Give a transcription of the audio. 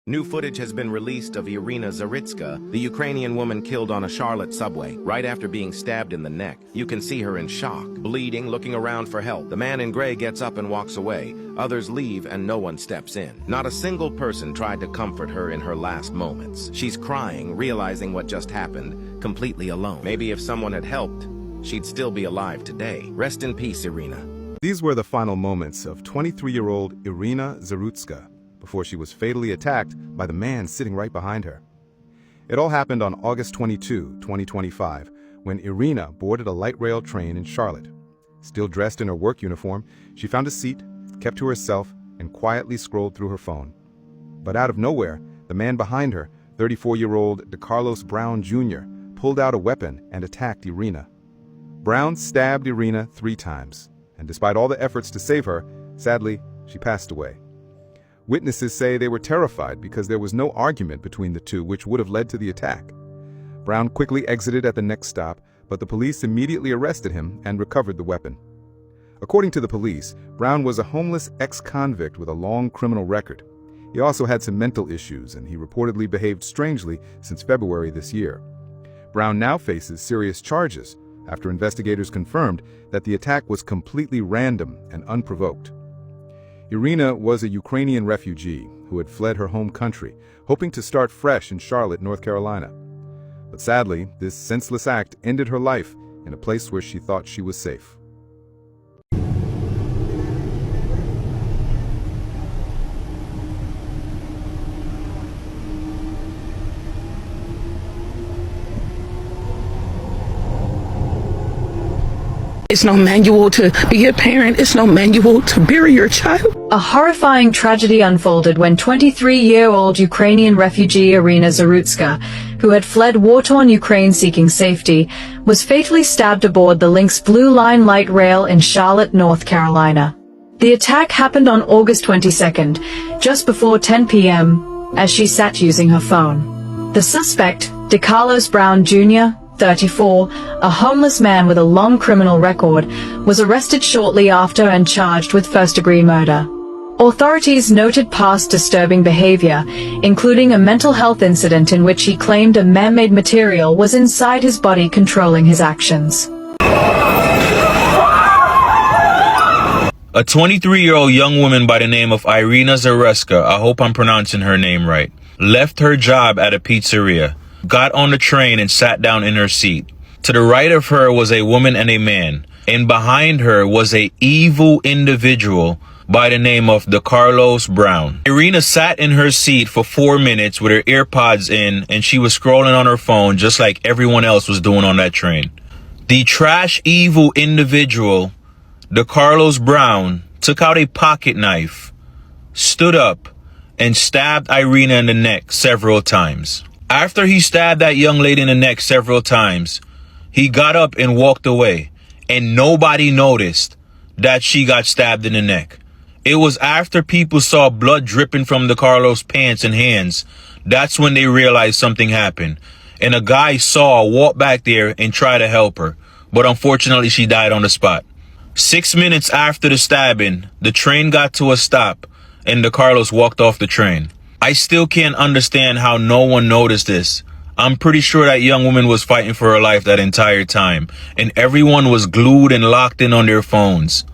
New footage has been released of Iryna Zarutska, the Ukrainian woman killed on a Charlotte subway, right after being stabbed in the neck. You can see her in shock, bleeding, looking around for help. The man in gray gets up and walks away. Others leave and no one steps in. Not a single person tried to comfort her in her last moments. She's crying, realizing what just happened, completely alone. Maybe if someone had helped, she'd still be alive today. Rest in peace, Iryna. These were the final moments of 23-year-old Iryna Zarutska, before she was fatally attacked by the man sitting right behind her. It all happened on August 22, 2025, when Iryna boarded a light rail train in Charlotte. Still dressed in her work uniform, she found a seat, kept to herself, and quietly scrolled through her phone. But out of nowhere, the man behind her, 34-year-old DeCarlos Brown Jr., pulled out a weapon and attacked Iryna. Brown stabbed Iryna 3 times, and despite all the efforts to save her, sadly, she passed away. Witnesses say they were terrified because there was no argument between the two, which would have led to the attack. Brown quickly exited at the next stop, but the police immediately arrested him and recovered the weapon. According to the police, Brown was a homeless ex-convict with a long criminal record. He also had some mental issues, and he reportedly behaved strangely since February this year. Brown now faces serious charges after investigators confirmed that the attack was completely random and unprovoked. Iryna was a Ukrainian refugee who had fled her home country, hoping to start fresh in Charlotte, North Carolina. But sadly, this senseless act ended her life in a place where she thought she was safe. It's no manual to be a parent. It's no manual to bury your child. A horrifying tragedy unfolded when 23-year-old Ukrainian refugee Iryna Zarutska, who had fled war-torn Ukraine seeking safety, was fatally stabbed aboard the Lynx Blue Line light rail in Charlotte, North Carolina. The attack happened on August 22nd, just before 10 p.m., as she sat using her phone. The suspect, DeCarlos Brown Jr., 34, a homeless man with a long criminal record, was arrested shortly after and charged with first-degree murder. Authorities noted past disturbing behavior, including a mental health incident in which he claimed a man-made material was inside his body controlling his actions. A 23-year-old young woman by the name of Iryna Zarutska, I hope I'm pronouncing her name right, left her job at a pizzeria, got on the train and sat down in her seat. To the right of her was a woman and a man, and behind her was an evil individual by the name of DeCarlos Brown. Iryna sat in her seat for 4 minutes with her earpods in, and she was scrolling on her phone just like everyone else was doing on that train. The trash evil individual, DeCarlos Brown, took out a pocket knife, stood up, and stabbed Iryna in the neck several times. After he stabbed that young lady in the neck several times, he got up and walked away, and nobody noticed that she got stabbed in the neck. It was after people saw blood dripping from DeCarlos' pants and hands, that's when they realized something happened. And a guy saw her walk back there and try to help her, but unfortunately she died on the spot. 6 minutes after the stabbing, the train got to a stop, and DeCarlos walked off the train. I still can't understand how no one noticed this. I'm pretty sure that young woman was fighting for her life that entire time, and everyone was glued and locked in on their phones.